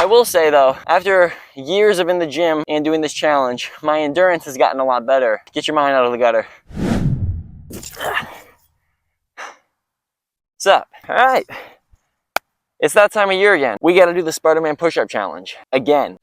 will say though, after years of in the gym and doing this challenge, my endurance has gotten a lot better. Get your mind out of the gutter. What's up? All right. It's that time of year again. We gotta do the Spider-Man push-up challenge again.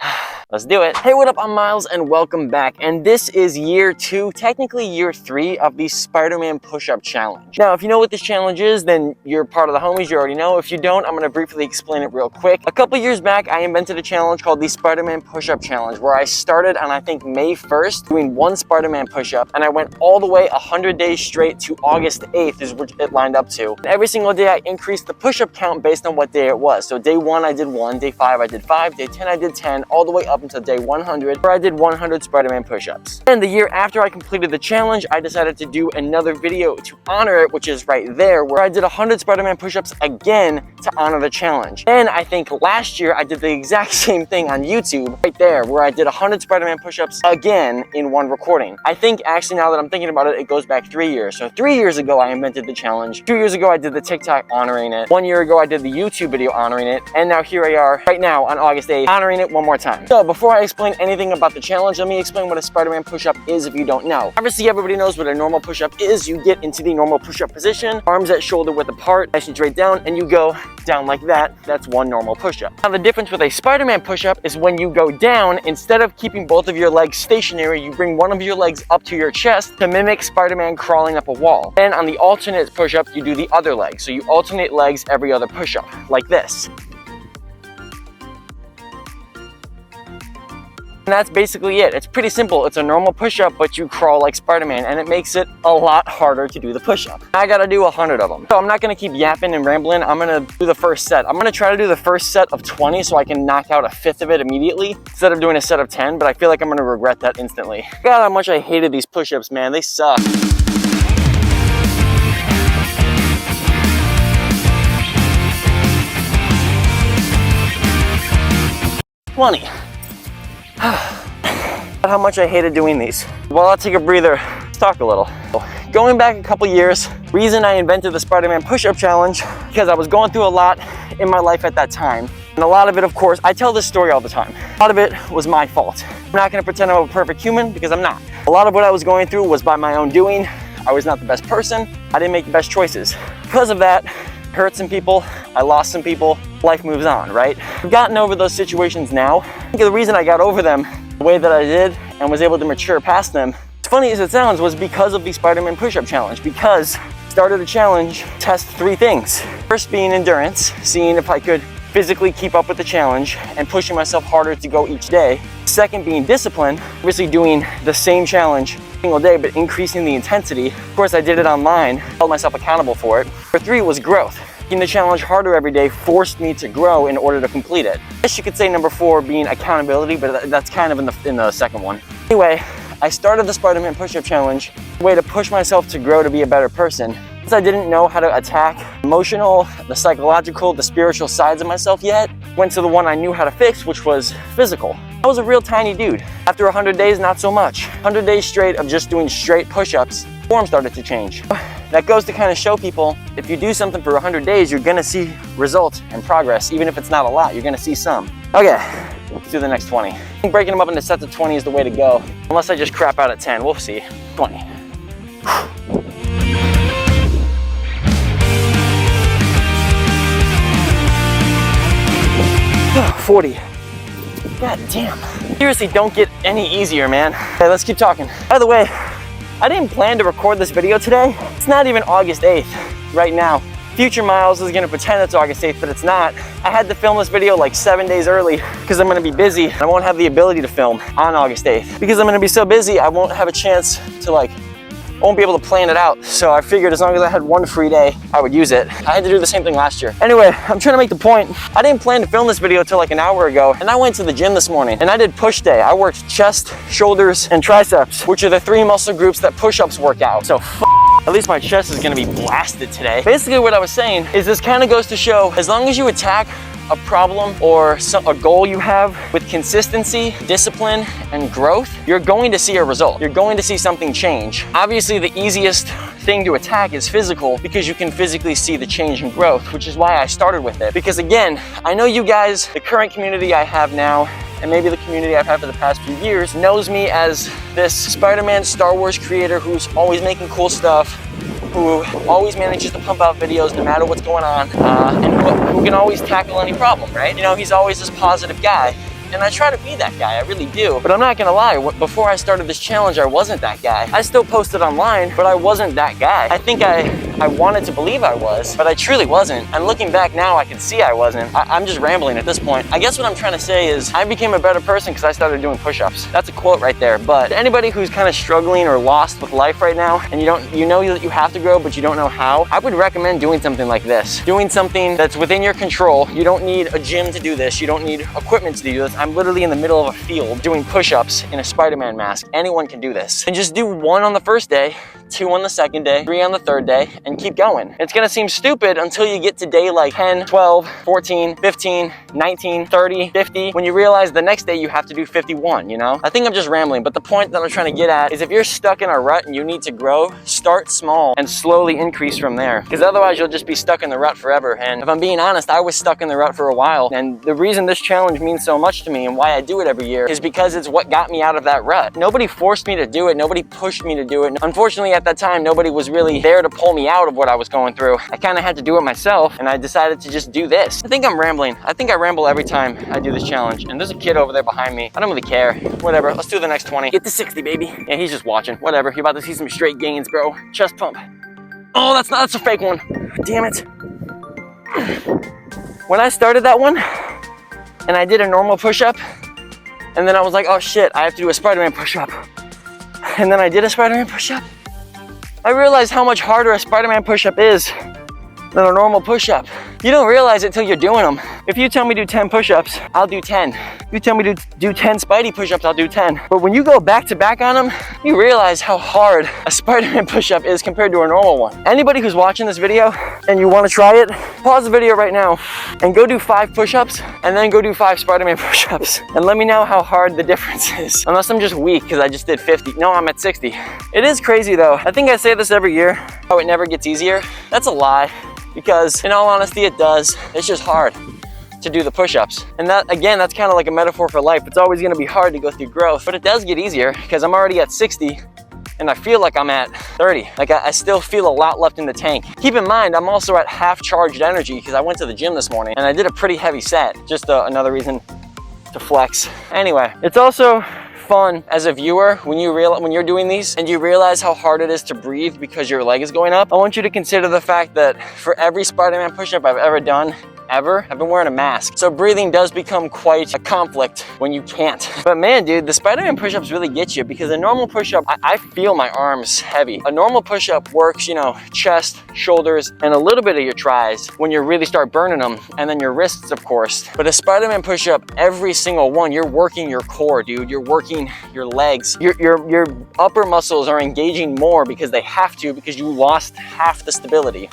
Let's do it. Hey, what up? I'm Miles and welcome back. And this is year 2, technically year 3 of the Spider-Man push-up challenge. Now, if you know what this challenge is, then you're part of the homies, you already know. If you don't, I'm gonna briefly explain it real quick. A couple years back, I invented a challenge called the Spider-Man push-up challenge, where I started on, I think, May 1st, doing 1 Spider-Man push-up, and I went all the way 100 days straight to August 8th is what it lined up to. And every single day, I increased the push-up count based on what day it was. So day 1, I did 1, day 5, I did 5, day 10, I did 10, all the way up until day 100, where I did 100 Spider-Man push-ups. And the year after I completed the challenge, I decided to do another video to honor it, which is right there, where I did 100 Spider-Man push-ups again to honor the challenge. Then I think last year I did the exact same thing on YouTube, right there, where I did 100 Spider-Man push-ups again in one recording. I think actually, now that I'm thinking about it, it goes back 3 years. So 3 years ago, I invented the challenge. 2 years ago, I did the TikTok honoring it. 1 year ago, I did the YouTube video honoring it. And now here I are right now on August 8th, honoring it one more time. So before I explain anything about the challenge, let me explain what a Spider-Man push-up is if you don't know. Obviously, everybody knows what a normal push-up is. You get into the normal push-up position, arms at shoulder width apart, nice and straight down, and you go down like that. That's one normal push-up. Now, the difference with a Spider-Man push-up is when you go down, instead of keeping both of your legs stationary, you bring one of your legs up to your chest to mimic Spider-Man crawling up a wall. Then on the alternate push-up, you do the other leg. So you alternate legs every other push-up, like this. And that's basically it. It's pretty simple. It's a normal push-up, but you crawl like Spider-Man, and it makes it a lot harder to do the push-up. I gotta do 100 of them. So I'm not gonna keep yapping and rambling. I'm gonna do the first set. I'm gonna try to do the first set of 20 so I can knock out a 5th of it immediately instead of doing a set of 10, but I feel like I'm gonna regret that instantly. God, how much I hated these push-ups, man. They suck. How much I hated doing these. Well, I'll take a breather, let's talk a little. Going back a couple years, reason I invented the Spider-Man push-up challenge, because I was going through a lot in my life at that time. And a lot of it, of course, I tell this story all the time. A lot of it was my fault. I'm not gonna pretend I'm a perfect human, because I'm not. A lot of what I was going through was by my own doing. I was not the best person. I didn't make the best choices. Because of that, I hurt some people, I lost some people, life moves on, right? I've gotten over those situations now. I think the reason I got over them the way that I did and was able to mature past them, as funny as it sounds, was because of the Spider-Man push-up challenge, because I started a challenge, test 3 things. First being endurance, seeing if I could physically keep up with the challenge and pushing myself harder to go each day. Second being discipline, obviously doing the same challenge single day, but increasing the intensity. Of course, I did it online, held myself accountable for it. Number 3 was growth. Making the challenge harder every day forced me to grow in order to complete it. I guess you could say number 4 being accountability, but that's kind of in the second one. Anyway, I started the Spider-Man push-up challenge, a way to push myself to grow to be a better person. Since I didn't know how to attack emotional, the psychological, the spiritual sides of myself yet, went to the one I knew how to fix, which was physical. I was a real tiny dude. After 100 days, not so much. 100 days straight of just doing straight push-ups, form started to change. That goes to kind of show people, if you do something for 100 days, you're gonna see results and progress. Even if it's not a lot, you're gonna see some. Okay, let's do the next 20. I think breaking them up into sets of 20 is the way to go. Unless I just crap out at 10, we'll see. 20. 40. God damn. Seriously, don't get any easier, man. Okay, let's keep talking. By the way, I didn't plan to record this video today. It's not even August 8th right now. Future Miles is gonna pretend it's August 8th, but it's not. I had to film this video like 7 days early because I'm gonna be busy. I won't have the ability to film on August 8th. Because I'm gonna be so busy, I won't have a chance to I won't be able to plan it out. So I figured as long as I had 1 free day, I would use it. I had to do the same thing last year. Anyway, I'm trying to make the point. I didn't plan to film this video till like an hour ago, and I went to the gym this morning and I did push day. I worked chest, shoulders, and triceps, which are the 3 muscle groups that push-ups work out. So at least my chest is gonna be blasted today. Basically what I was saying is this kind of goes to show, as long as you attack a problem or a goal you have with consistency, discipline, and growth, you're going to see a result. You're going to see something change. Obviously, the easiest thing to attack is physical because you can physically see the change and growth, which is why I started with it. Because again, I know you guys, the current community I have now, and maybe the community I've had for the past few years, knows me as this Spider-Man Star Wars creator who's always making cool stuff, who always manages to pump out videos no matter what's going on, and who can always tackle any problem, right? You know, he's always this positive guy. And I try to be that guy, I really do. But I'm not gonna lie, before I started this challenge, I wasn't that guy. I still posted online, but I wasn't that guy. I think I wanted to believe I was, but I truly wasn't. And looking back now, I can see I wasn't. I'm just rambling at this point. I guess what I'm trying to say is I became a better person because I started doing push-ups. That's a quote right there. But anybody who's kind of struggling or lost with life right now, and you know that you have to grow, but you don't know how, I would recommend doing something like this. Doing something that's within your control. You don't need a gym to do this. You don't need equipment to do this. I'm literally in the middle of a field doing push-ups in a Spider-Man mask. Anyone can do this. And just do 1 on the first day, 2 on the second day, 3 on the third day, and keep going. It's gonna seem stupid until you get to day like 10, 12, 14, 15, 19, 30, 50, when you realize the next day you have to do 51, you know? I think I'm just rambling, but the point that I'm trying to get at is if you're stuck in a rut and you need to grow, start small and slowly increase from there. Because otherwise you'll just be stuck in the rut forever. And if I'm being honest, I was stuck in the rut for a while. And the reason this challenge means so much to me and why I do it every year is because it's what got me out of that rut. Nobody forced me to do it. Nobody pushed me to do it. Unfortunately, at that time, nobody was really there to pull me out of what I was going through. I kind of had to do it myself, and I decided to just do this. I think I'm rambling. I think I ramble every time I do this challenge. And there's a kid over there behind me. I don't really care. Whatever, let's do the next 20. Get to 60, baby. Yeah, he's just watching. Whatever, you're about to see some straight gains, bro. Chest pump. Oh, that's a fake one. Damn it. When I started that one, and I did a normal push-up, and then I was like, oh shit, I have to do a Spider-Man push-up. And then I did a Spider-Man push-up. I realized how much harder a Spider-Man push-up is than a normal push-up. You don't realize it till you're doing them. If you tell me to do 10 push-ups, I'll do 10. If you tell me to do 10 Spidey push-ups, I'll do 10. But when you go back to back on them, you realize how hard a Spider-Man push-up is compared to a normal one. Anybody who's watching this video and you want to try it, pause the video right now and go do 5 push-ups and then go do 5 Spider-Man push-ups and let me know how hard the difference is. Unless I'm just weak because I just did 50. No, I'm at 60. It is crazy though. I think I say this every year, how it never gets easier. That's a lie. Because in all honesty, it does. It's just hard to do the push-ups. And that, again, that's kind of like a metaphor for life. It's always gonna be hard to go through growth, but it does get easier because I'm already at 60 and I feel like I'm at 30. Like I still feel a lot left in the tank. Keep in mind, I'm also at half charged energy because I went to the gym this morning and I did a pretty heavy set. Just another reason to flex. Anyway, it's also fun as a viewer when you're doing these and you realize how hard it is to breathe because your leg is going up. I want you to consider the fact that for every Spider-Man push-up I've ever done, I've been wearing a mask. So breathing does become quite a conflict when you can't. But man, dude, the Spider-Man push-ups really get you because a normal push-up, I feel my arms heavy. A normal push-up works, you know, chest, shoulders, and a little bit of your tris when you really start burning them, and then your wrists, of course. But a Spider-Man push-up, every single one, you're working your core, dude. You're working your legs. Your upper muscles are engaging more because they have to, because you lost half the stability.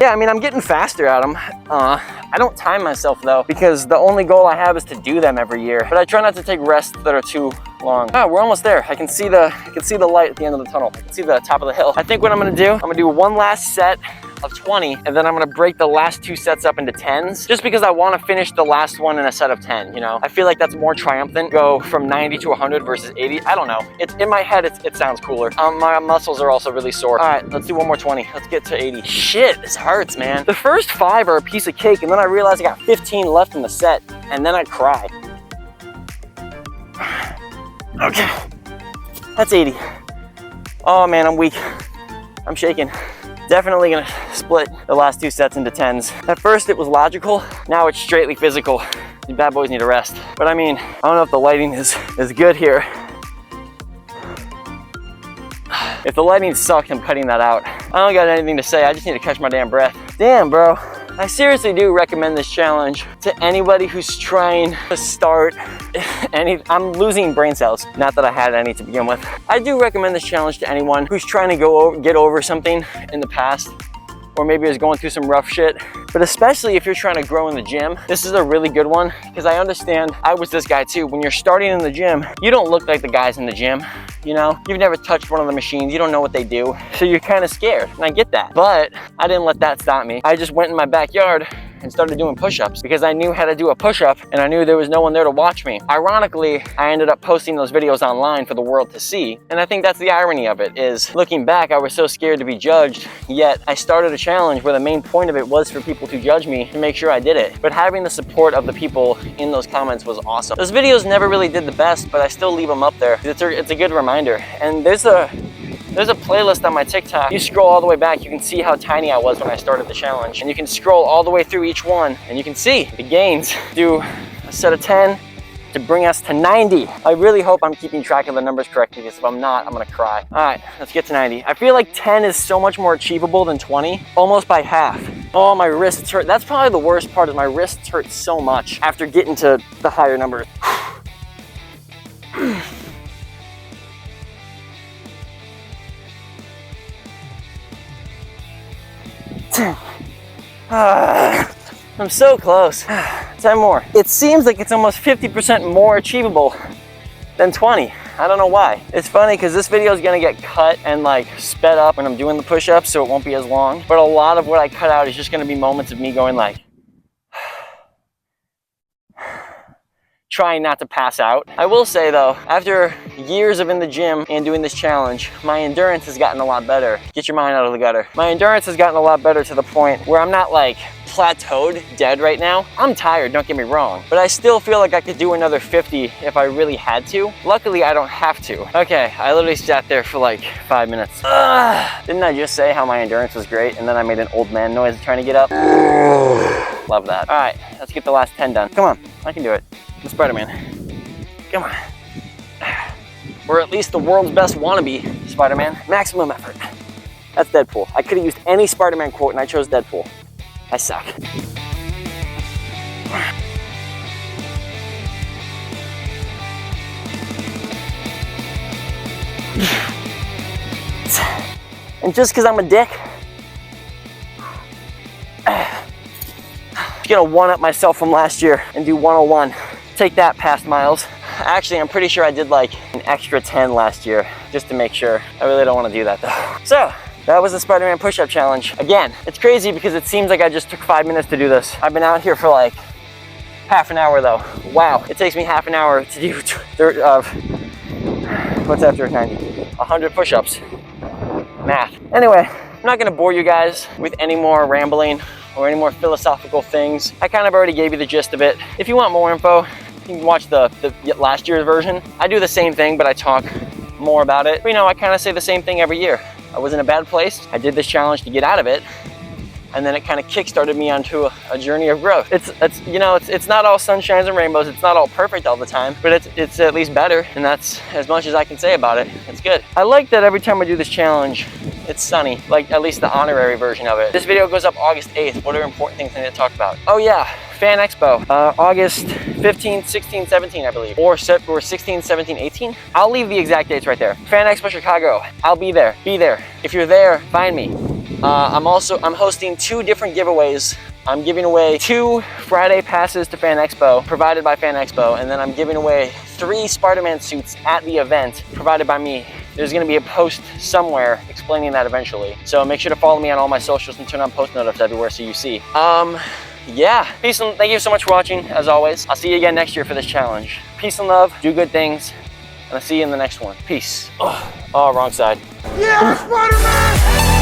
Yeah, I mean, I'm getting faster at them. I don't time myself though, because the only goal I have is to do them every year. But I try not to take rests that are too long. Ah, we're almost there. I can see the light at the end of the tunnel. I can see the top of the hill. I think what I'm gonna do one last set of 20, and then I'm gonna break the last 2 sets up into 10s, just because I wanna finish the last one in a set of 10, you know? I feel like that's more triumphant, go from 90 to 100 versus 80. I don't know. In my head, it sounds cooler. My muscles are also really sore. All right, let's do one more 20. Let's get to 80. Shit, this hurts, man. The first 5 are a piece of cake, and then I realized I got 15 left in the set, and then I cry. Okay, that's 80. Oh man, I'm weak. I'm shaking. Definitely gonna split the last 2 sets into 10s. At first it was logical, now it's straightly physical. These bad boys need a rest. But I mean, I don't know if the lighting is good here. If the lighting sucked, I'm cutting that out. I don't got anything to say, I just need to catch my damn breath. Damn, bro. I seriously do recommend this challenge to anybody who's trying to start I'm losing brain cells. Not that I had any to begin with. I do recommend this challenge to anyone who's trying to get over something in the past or maybe I was going through some rough shit. But especially if you're trying to grow in the gym, this is a really good one, because I understand I was this guy too. When you're starting in the gym, you don't look like the guys in the gym. You know, you've never touched one of the machines, you don't know what they do, so you're kind of scared, and I get that. But I didn't let that stop me. I just went in my backyard and started doing push-ups because I knew how to do a push-up and I knew there was no one there to watch me. Ironically, I ended up posting those videos online for the world to see, and I think that's the irony of it, is looking back, I was so scared to be judged, yet I started a challenge where the main point of it was for people to judge me and make sure I did it. But having the support of the people in those comments was awesome. Those videos never really did the best, but I still leave them up there. It's a good reminder. And there's a playlist on my TikTok. You scroll all the way back, you can see how tiny I was when I started the challenge. And you can scroll all the way through each one and you can see the gains. Do a set of 10 to bring us to 90. I really hope I'm keeping track of the numbers correctly, because if I'm not, I'm gonna cry. All right, let's get to 90. I feel like 10 is so much more achievable than 20, almost by half. Oh, my wrists hurt. That's probably the worst part, is my wrists hurt so much after getting to the higher numbers. I'm so close. 10 more. It seems like it's almost 50% more achievable than 20. I don't know why. It's funny because this video is gonna get cut and like sped up when I'm doing the push-ups, so it won't be as long. But a lot of what I cut out is just gonna be moments of me going like, trying not to pass out. I will say though, after years of in the gym and doing this challenge, my endurance has gotten a lot better. Get your mind out of the gutter. My endurance has gotten a lot better to the point where I'm not like plateaued dead right now. I'm tired, don't get me wrong, but I still feel like I could do another 50 if I really had to. Luckily, I don't have to. Okay, I literally sat there for like 5 minutes. Didn't I just say how my endurance was great and then I made an old man noise trying to get up? Love that. All right, let's get the last 10 done. Come on, I can do it. I'm Spider-Man. Come on. Or at least the world's best wannabe Spider-Man. Maximum effort. That's Deadpool. I could have used any Spider-Man quote and I chose Deadpool. I suck. And just because I'm a dick, I'm gonna one-up myself from last year and do 101. Take that, past Miles. Actually, I'm pretty sure I did like an extra 10 last year, just to make sure. I really don't want to do that though. So, that was the Spider-Man push-up challenge. Again, it's crazy because it seems like I just took 5 minutes to do this. I've been out here for like half an hour though. Wow, it takes me half an hour to do what's after 90? 100 push-ups. Math. Anyway, I'm not gonna bore you guys with any more rambling or any more philosophical things. I kind of already gave you the gist of it. If you want more info, you can watch the last year's version. I do the same thing, but I talk more about it. But, you know, I kind of say the same thing every year. I was in a bad place. I did this challenge to get out of it. And then it kind of kick-started me onto a journey of growth. It's not all sunshines and rainbows. It's not all perfect all the time, but it's at least better. And that's as much as I can say about it. It's good. I like that every time I do this challenge, it's sunny, like at least the honorary version of it. This video goes up August 8th. What are important things I need to talk about? Oh yeah, Fan Expo, August 15th, 16th, 17th, I believe. Or 16th, 17th, 18th. I'll leave the exact dates right there. Fan Expo Chicago, I'll be there. Be there. If you're there, find me. I'm hosting 2 different giveaways. I'm giving away 2 Friday passes to Fan Expo, provided by Fan Expo, and then I'm giving away 3 Spider-Man suits at the event, provided by me. There's gonna be a post somewhere explaining that eventually. So make sure to follow me on all my socials and turn on post notifs everywhere so you see. Yeah, peace and thank you so much for watching, as always. I'll see you again next year for this challenge. Peace and love, do good things, and I'll see you in the next one. Peace. Oh, wrong side. Yeah, Spider-Man!